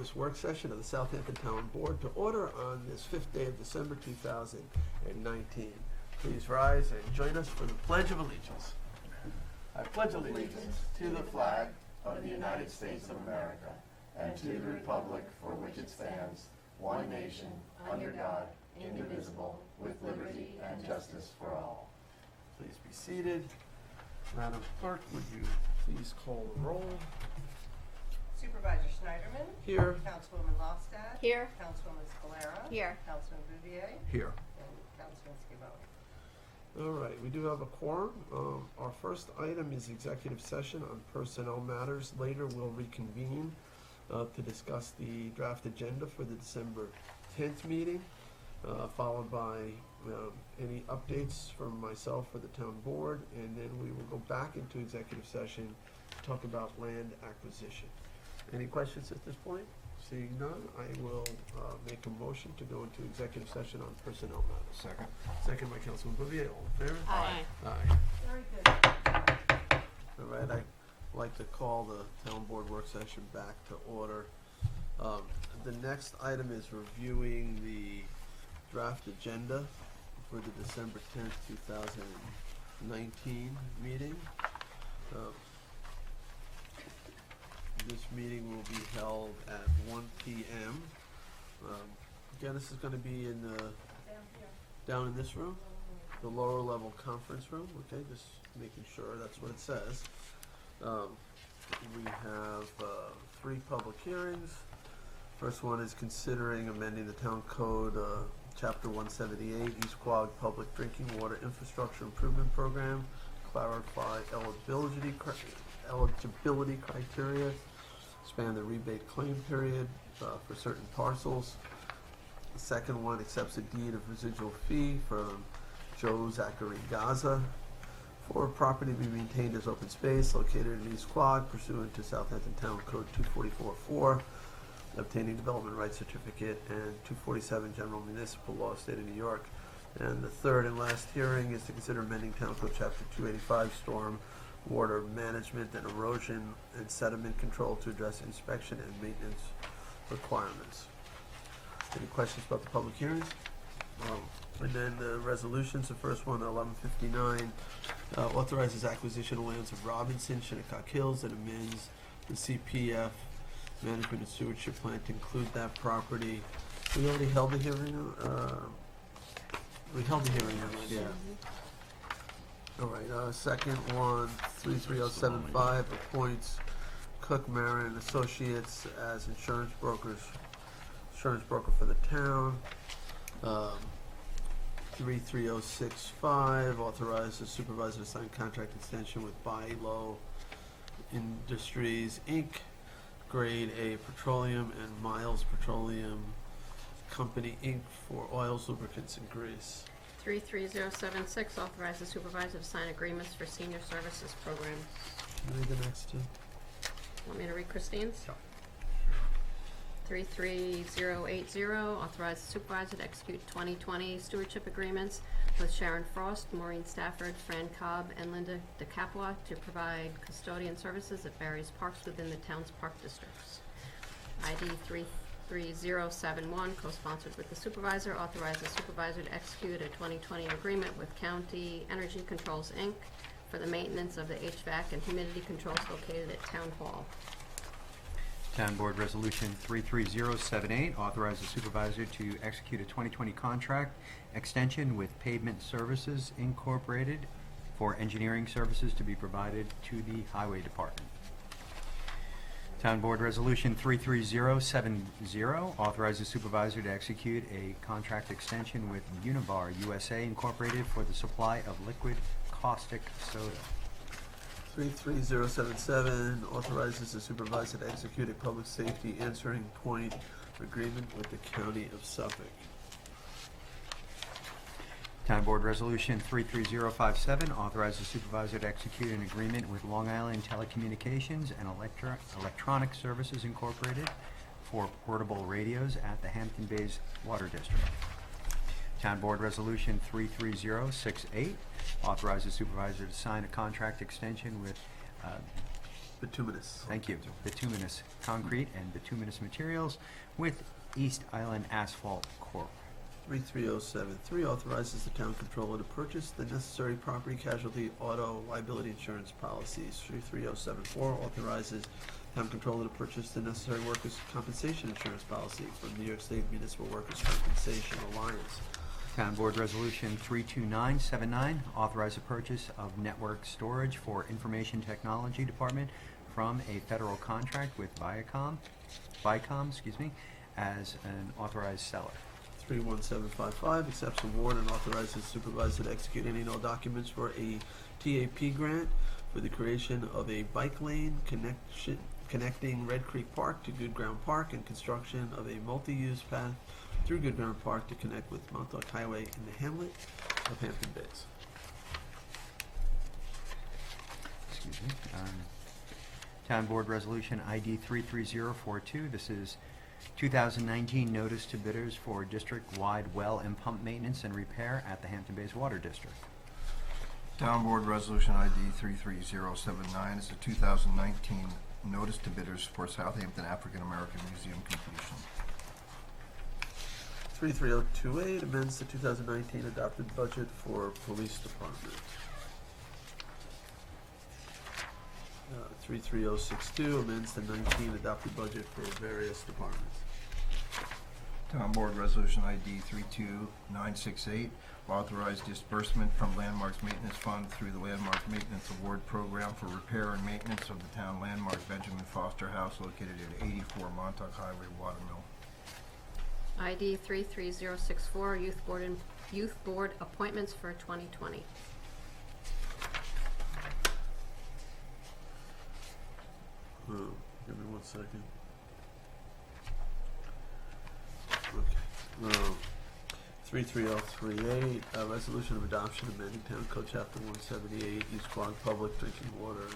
this work session of the Southampton Town Board to order on this 5th day of December 2019. Please rise and join us for the Pledge of Allegiance. I pledge allegiance to the flag of the United States of America and to the republic for which it stands, one nation, under God, indivisible, with liberty and justice for all. Please be seated. Madam Clerk, would you please call the roll? Supervisor Schneiderman. Here. Councilwoman Lofstad. Here. Councilwoman Scalera. Here. Councilman Bouvier. Here. And Councilman Scavone. All right, we do have a quorum. Our first item is executive session on personnel matters. Later, we'll reconvene to discuss the draft agenda for the December 10th meeting, followed by any updates from myself for the town board, and then we will go back into executive session to talk about land acquisition. Any questions at this point? Seeing none, I will make a motion to go into executive session on personnel matters. Second. Second by Councilman Bouvier. All in favor? Aye. Aye. Very good. All right, I'd like to call the town board work session back to order. The next item is reviewing the draft agenda for the December 10th, 2019 meeting. This meeting will be held at 1 p.m. Again, this is going to be in down in this room, the lower level conference room. Okay, just making sure that's what it says. We have 3 public hearings. First one is considering amending the town code, chapter 178, East Quogue Public Drinking Water Infrastructure Improvement Program, clarify eligibility criteria, expand the rebate claim period for certain parcels. The second one accepts a deed of residual fee from Joe Zachary Gaza for property to be maintained as open space located in East Quogue pursuant to Southampton Town Code 244-4, obtaining development rights certificate, and 247 General Municipal Law, State of New York. And the third and last hearing is to consider amending Town Code Chapter 285, Storm Water Management and Erosion and Sediment Control to address inspection and maintenance requirements. Any questions about the public hearings? And then the resolutions, the first one, 1159, authorizes acquisition of lands of Robinson, Shinnecock Hills, and amends the CPF Management and Stewardship Plan to include that property. We already held the hearing, yeah. All right, second one, 33075, appoints Cook, Marin and Associates as insurance broker for the town. 33065, authorizes supervisor to sign contract extension with Buy Low Industries, Inc., Grade A Petroleum, and Miles Petroleum Company, Inc., for oils, lubricants, and grease. 33076, authorizes supervisor to sign agreements for senior services programs. Can you read the next two? Want me to read Christine's? Sure. 33080, authorizes supervisor to execute 2020 stewardship agreements with Sharon Frost, Maureen Stafford, Fran Cobb, and Linda DeCapua to provide custodian services at various parks within the town's park districts. ID 33071, co-sponsored with the supervisor, authorizes supervisor to execute a 2020 agreement with County Energy Controls, Inc. for the maintenance of the HVAC and humidity controls located at Town Hall. Town Board Resolution 33078 authorizes supervisor to execute a 2020 contract extension with Pavement Services Incorporated for engineering services to be provided to the Highway Department. Town Board Resolution 33070 authorizes supervisor to execute a contract extension with Univar USA Incorporated for the supply of liquid caustic soda. 33077, authorizes the supervisor to execute a public safety answering point agreement with the County of Suffolk. Town Board Resolution 33057 authorizes supervisor to execute an agreement with Long Island Telecommunications and Electronic Services Incorporated for portable radios at the Hampton Bays Water District. Town Board Resolution 33068 authorizes supervisor to sign a contract extension with bituminous. Thank you. Bituminous concrete and bituminous materials with East Island Asphalt Corp. 33073 authorizes the town controller to purchase the necessary property casualty auto liability insurance policies. 33074 authorizes town controller to purchase the necessary workers' compensation insurance policy from New York State Municipal Workers' Compensation Alliance. Town Board Resolution 32979, authorize the purchase of network storage for Information Technology Department from a federal contract with Viacom, as an authorized seller. 31755 accepts award and authorizes supervisor to execute any and all documents for a TAP grant for the creation of a bike lane connecting Red Creek Park to Good Ground Park and construction of a multi-use path through Good Ground Park to connect with Montauk Highway in the hamlet of Hampton Bays. Excuse me. Town Board Resolution ID 33042. This is 2019 notice to bidders for district-wide well and pump maintenance and repair at the Hampton Bays Water District. Town Board Resolution ID 33079 is a 2019 notice to bidders for Southampton African American Museum completion. 33028 amends the 2019 adopted budget for Police Department. 33062 amends the 19 adopted budget for various departments. Town Board Resolution ID 32968, authorize disbursement from Landmarks Maintenance Fund through the Landmarks Maintenance Award Program for repair and maintenance of the town landmark Benjamin Foster House located at 84 Montauk Highway, Watermill. ID 33064, Youth Board appointments for 2020. Give me 1 second. Okay. 33038, resolution of adoption amending Town Code Chapter 178, East Quogue Public Drinking Water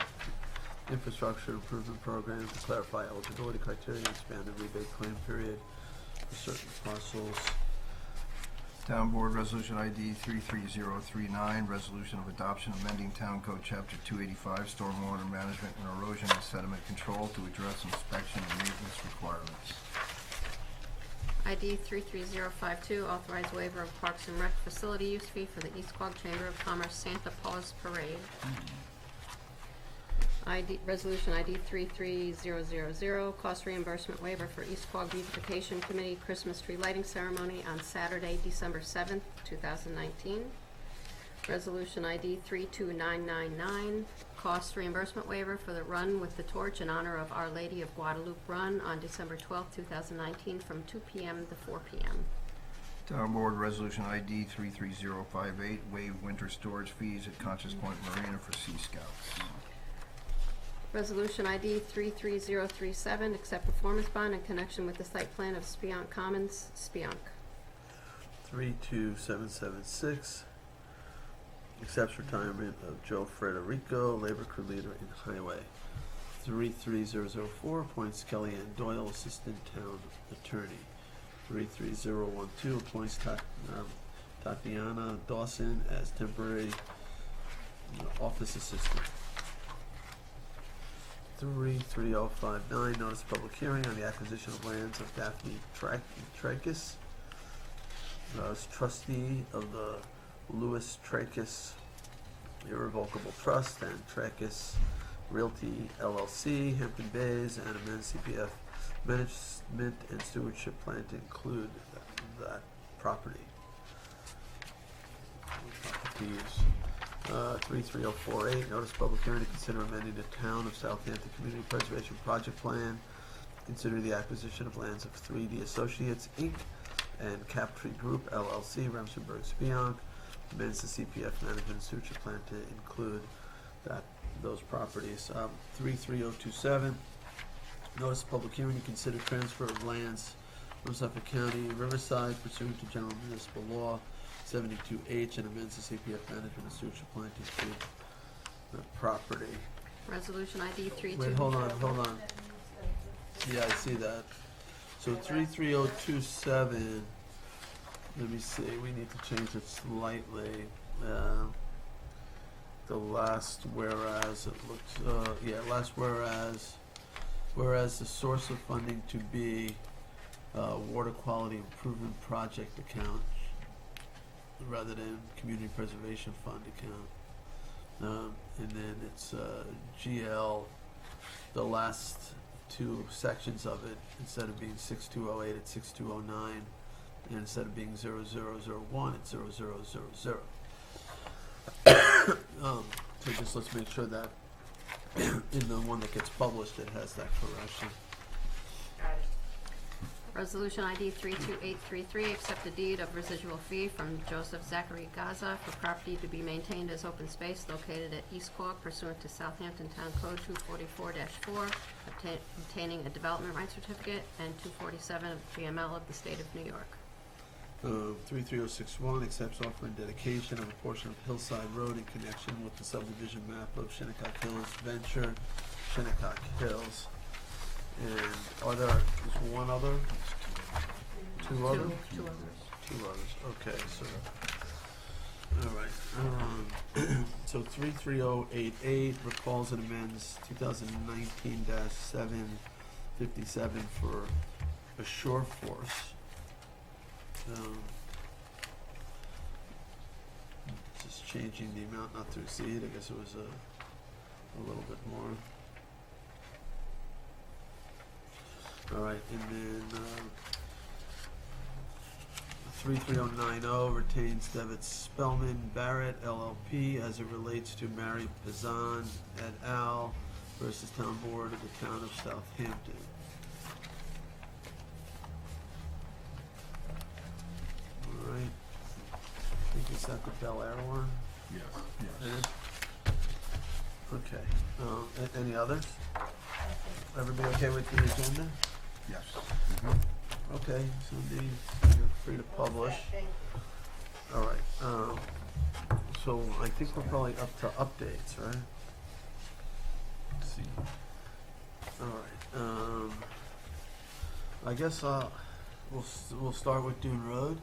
Infrastructure Improvement Program to clarify eligibility criteria and expand the rebate claim period for certain parcels. Town Board Resolution ID 33039, resolution of adoption amending Town Code Chapter 285, Stormwater Management and Erosion and Sediment Control to address inspection and maintenance requirements. ID 33052, authorized waiver of Parks and Rec facility use fee for the East Quogue Chamber of Commerce Santa Paws Parade. Resolution ID 33000, cost reimbursement waiver for East Quogue Beautification Committee Christmas tree lighting ceremony on Saturday, December 7th, 2019. Resolution ID 32999, cost reimbursement waiver for the Run with the Torch in honor of Our Lady of Guadalupe Run on December 12th, 2019 from 2 p.m. to 4 p.m. Town Board Resolution ID 33058, waive winter storage fees at Conscious Point Marina for Sea Scouts. Resolution ID 33037, accept performance bond in connection with the site plan of Spionk Commons, Spionk. 32776, accepts retirement of Joe Frederico, labor crew leader in Highway. 33004, appoints Kellyanne Doyle, assistant town attorney. 33012, appoints Tatiana Dawson as temporary office assistant. 33059, notice of public hearing on the acquisition of lands of Daphne Trachis, as trustee of the Louis Trachis Irrevocable Trust and Trachis Realty LLC, Hampton Bays, and amend CPF management and stewardship plan to include that property. 33048, notice of public hearing to consider amending the Town of Southampton Community Preservation Project Plan. Consider the acquisition of lands of 3D Associates, Inc. and Captree Group, LLC, Remsenburg, Spionk. Amends the CPF management and stewardship plan to include those properties. 33027, notice of public hearing to consider transfer of lands from Suffolk County, Riverside, pursuant to General Municipal Law 72H, and amends the CPF management and stewardship plan to include the property. Resolution ID 32. Wait, hold on. Yeah, I see that. So 33027, let me see, we need to change it slightly. the last whereas, it looks, last whereas the source of funding to be water quality improvement project account rather than community preservation fund account. And then it's GL, the last two sections of it, instead of being 6208, it's 6209, and instead of being 0001, it's 0000. So just let's make sure that in the one that gets published, it has that correction. Got it. Resolution ID 32833, accept a deed of residual fee from Joseph Zachary Gaza for property to be maintained as open space located at East Cork pursuant to Southampton Town Code 244-4, obtaining a development rights certificate, and 247 of GML of the State of New York. 33061 accepts offer and dedication of a portion of Hillside Road in connection with the subdivision map of Shinnecock Hills Venture, Shinnecock Hills. And are there, is one other? Two others? Two others. Two others, okay, so, all right. So 33088 recalls and amends 2019-757 for a shore force. Just changing the amount not to exceed, I guess it was a little bit more. All right, and then 33090 retains Devitt Spellman Barrett LLP as it relates to Mary Pizan et al. Versus Town Board of the Town of Southampton. All right, I think it's at the Bel Air one. Yes. Okay, any others? Everybody okay with the agenda? Yes. Okay, so you're free to publish. Thank you. All right, so I think we're probably up to updates, right? Let's see. All right, I guess we'll start with Dune Road.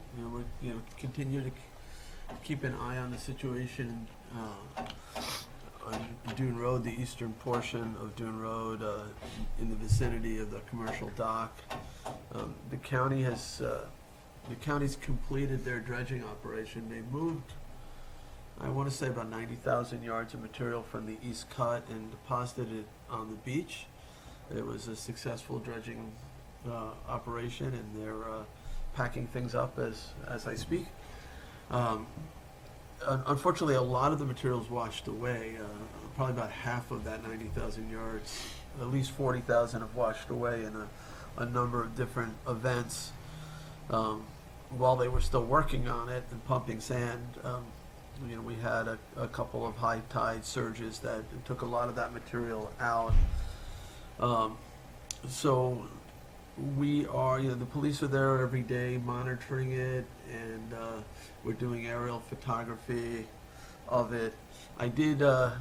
We continue to keep an eye on the situation on Dune Road, the eastern portion of Dune Road, in the vicinity of the commercial dock. The county's completed their dredging operation. They moved, I want to say, about 90,000 yards of material from the east cut and deposited it on the beach. It was a successful dredging operation, and they're packing things up as I speak. Unfortunately, a lot of the materials washed away. Probably about half of that 90,000 yards, at least 40,000 have washed away in a number of different events. While they were still working on it and pumping sand, we had a couple of high tide surges that took a lot of that material out. So we are, the police are there every day monitoring it, and we're doing aerial photography of it. I did, as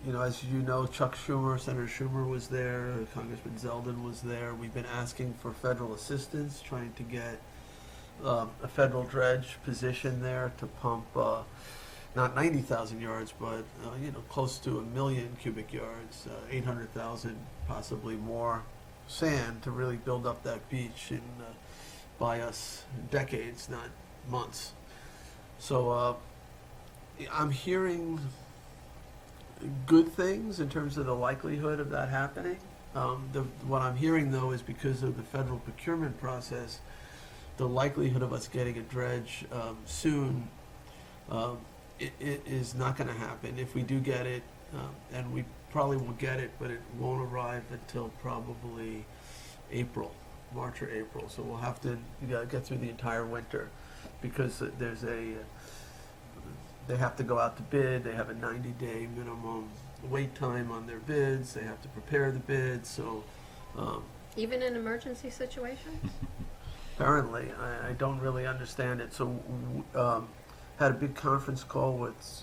you know, Senator Schumer was there, Congressman Zeldin was there. We've been asking for federal assistance, trying to get a federal dredge position there to pump not 90,000 yards, but close to 1 million cubic yards, 800,000, possibly more, sand to really build up that beach and buy us decades, not months. So I'm hearing good things in terms of the likelihood of that happening. What I'm hearing, though, is because of the federal procurement process, the likelihood of us getting a dredge soon, it is not going to happen. If we do get it, and we probably will get it, but it won't arrive until probably March or April. So we'll have to get through the entire winter, because they have to go out to bid. They have a 90-day minimum wait time on their bids. They have to prepare the bids. So Even in emergency situation? apparently, I don't really understand it. So had a big conference call with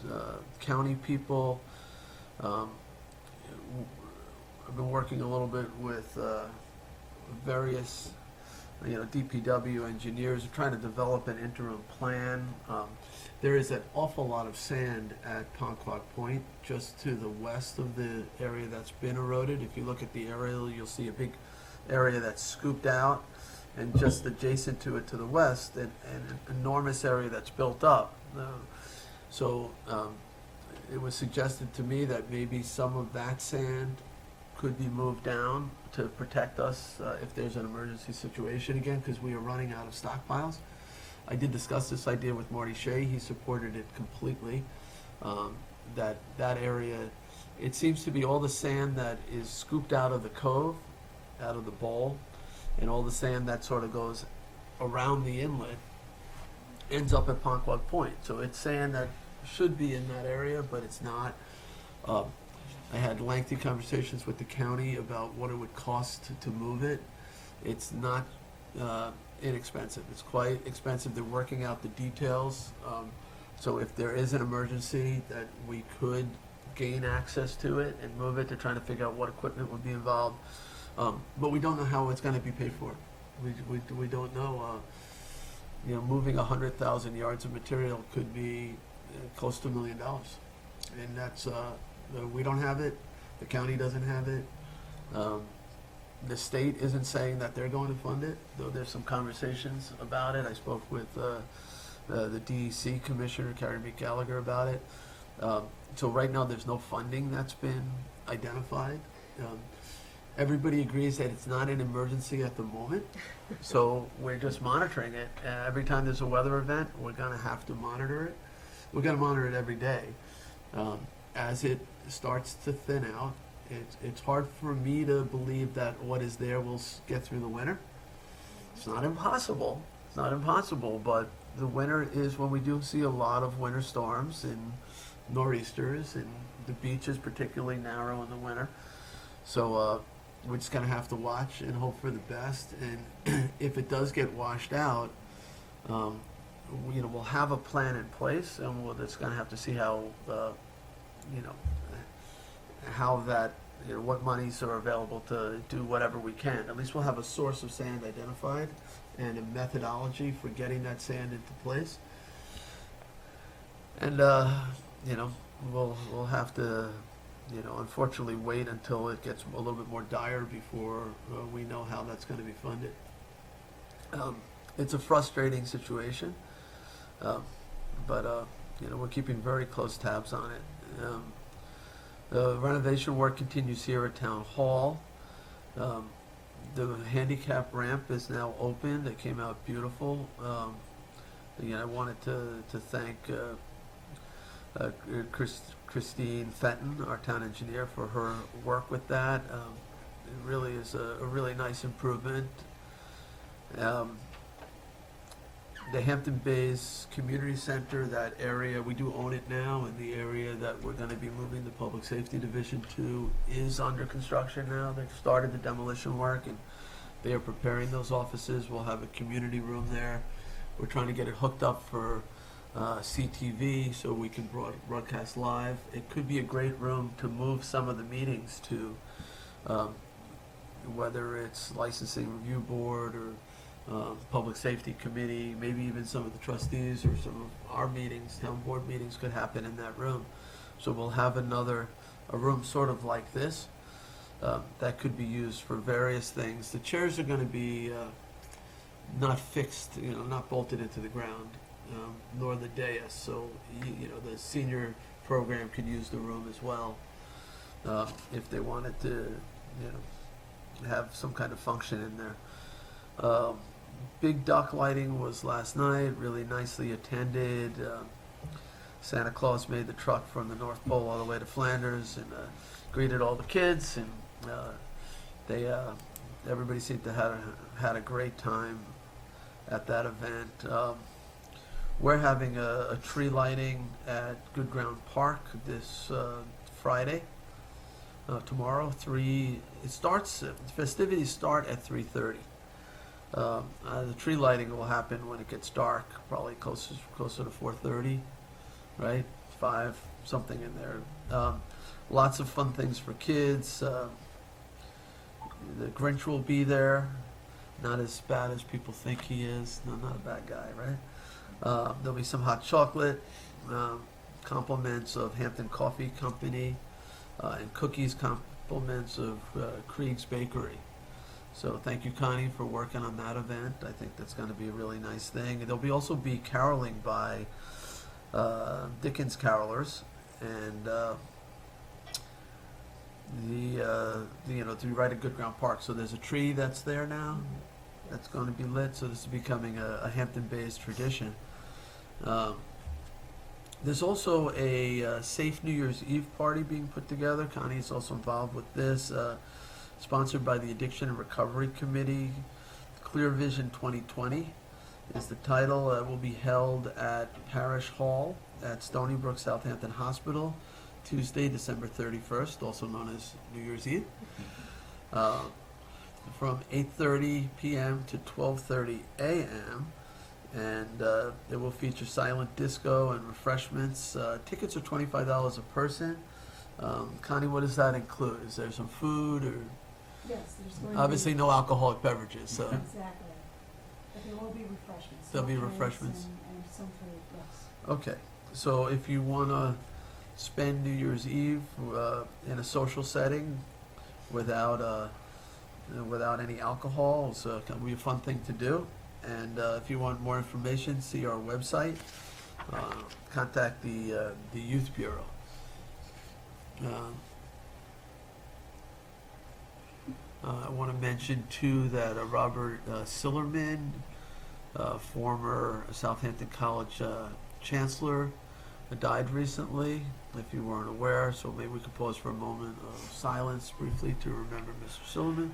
county people. I've been working a little bit with various DPW engineers are trying to develop an interim plan. There is an awful lot of sand at Ponquag Point, just to the west of the area that's been eroded. If you look at the aerial, you'll see a big area that's scooped out, and just adjacent to it to the west, an enormous area that's built up. So it was suggested to me that maybe some of that sand could be moved down to protect us if there's an emergency situation again, because we are running out of stockpiles. I did discuss this idea with Marty Shea. He supported it completely. That area, it seems to be all the sand that is scooped out of the cove, out of the bowl, and all the sand that sort of goes around the inlet ends up at Ponquag Point. So it's sand that should be in that area, but it's not. I had lengthy conversations with the county about what it would cost to move it. It's not inexpensive. It's quite expensive. They're working out the details. So if there is an emergency, that we could gain access to it and move it. They're trying to figure out what equipment would be involved. But we don't know how it's going to be paid for. We don't know. Moving 100,000 yards of material could be close to $1 million. And that's, we don't have it. The county doesn't have it. The state isn't saying that they're going to fund it, though there's some conversations about it. I spoke with the DEC Commissioner, Carrie B. Gallagher, about it. So right now there's no funding that's been identified. Everybody agrees that it's not an emergency at the moment, so we're just monitoring it. Every time there's a weather event, we're going to have to monitor it. We're going to monitor it every day. As it starts to thin out, it's hard for me to believe that what is there will get through the winter. It's not impossible. It's not impossible, but the winter is when we do see a lot of winter storms and nor'easters, and the beach is particularly narrow in the winter. So we're just going to have to watch and hope for the best. And if it does get washed out, we'll have a plan in place, and we're just going to have to see how, how that, what monies are available to do whatever we can. At least we'll have a source of sand identified and a methodology for getting that sand into place. And, we'll have to, unfortunately wait until it gets a little bit more dire before we know how that's going to be funded. It's a frustrating situation, but we're keeping very close tabs on it. The renovation work continues here at Town Hall. The handicap ramp is now open. It came out beautiful. Again, I wanted to thank Christine Fenton, our town engineer, for her work with that. It really is a really nice improvement. The Hampton Bays Community Center, that area, we do own it now, and the area that we're going to be moving the Public Safety Division to is under construction now. They've started the demolition work, and they are preparing those offices. We'll have a community room there. We're trying to get it hooked up for CTV so we can broadcast live. It could be a great room to move some of the meetings to, whether it's Licensing Review Board or Public Safety Committee, maybe even some of the trustees or some of our meetings, town board meetings could happen in that room. So we'll have a room sort of like this that could be used for various things. The chairs are going to be not fixed, not bolted into the ground, nor the dais. So, the senior program could use the room as well if they wanted to, have some kind of function in there. Big duck lighting was last night, really nicely attended. Santa Claus made the truck from the North Pole all the way to Flanders and greeted all the kids, and everybody seemed to have had a great time at that event. We're having a tree lighting at Good Ground Park this Friday. Tomorrow, festivities start at 3:30. The tree lighting will happen when it gets dark, probably closer to 4:30, right? 5, something in there. Lots of fun things for kids. The Grinch will be there. not as bad as people think he is. No, not a bad guy, right? There'll be some hot chocolate, compliments of Hampton Coffee Company, and cookies, compliments of Krieg's Bakery. So thank you, Connie, for working on that event. I think that's going to be a really nice thing. There'll also be caroling by Dickens carolers, and to write a Good Ground Park. So there's a tree that's there now that's going to be lit. So this is becoming a Hampton-based tradition. There's also a safe New Year's Eve party being put together. Connie's also involved with this, sponsored by the Addiction and Recovery Committee. Clear Vision 2020 is the title. It will be held at Parish Hall at Stony Brook Southampton Hospital, Tuesday, December 31st, also known as New Year's Eve, from 8:30 p.m. to 12:30 a.m. And it will feature silent disco and refreshments. Tickets are $25 a person. Connie, what does that include? Is there some food or? Yes, there's going to Obviously, be. no alcoholic beverages. So Exactly. But there will be refreshments. There'll be soft drinks refreshments. And some food, yes. okay. So if you want to spend New Year's Eve in a social setting without any alcohol, so it can be a fun thing to do. And if you want more information, see our website. Contact the Youth Bureau. I want to mention too that Robert Sillerman, former Southampton College chancellor, died recently, if you weren't aware. So maybe we could pause for a moment of silence briefly to remember Mr. Sillerman.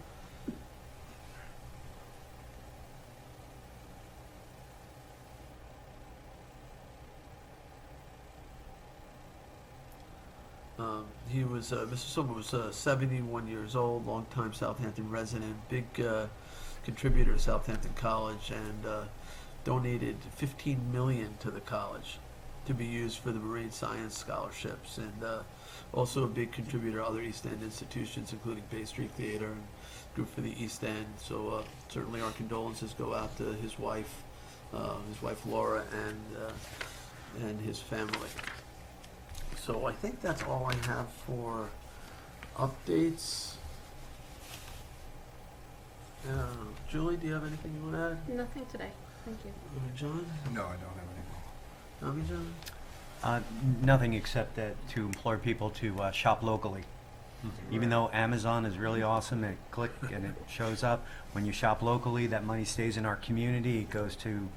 He was, Mr. Silverman was 71 years old, longtime Southampton resident, big contributor to Southampton College, and donated $15 million to the college to be used for the marine science scholarships, and also a big contributor to other East End institutions, including Bay Street Theater and Group for the East End. So certainly our condolences go out to his wife Laura, and his family. So I think that's all I have for updates. Julie, do you have anything you want to add? Nothing today. Thank you. John? No, I don't have anything. Tommy, John? Nothing except that to implore people to shop locally. Even though Amazon is really awesome, and click and it shows up. When you shop locally, that money stays in our community. It goes to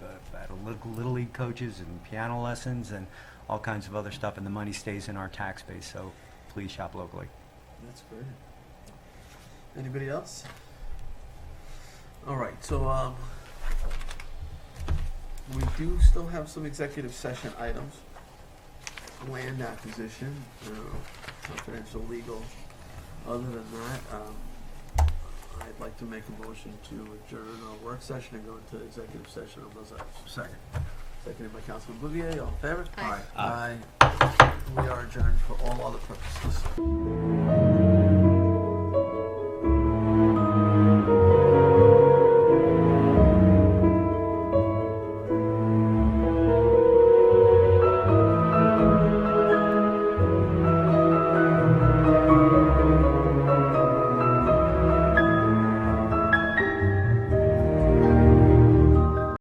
little league coaches and piano lessons and all kinds of other stuff, and the money stays in our tax base. So please shop locally. That's great. Anybody else? All right, so we do still have some executive session items. Land acquisition, confidential legal. Other than that, I'd like to make a motion to adjourn our work session and go into executive session on those items. Second. Seconded by Councilman Bouvier. All in favor? Aye. Aye. We are adjourned for all other purposes.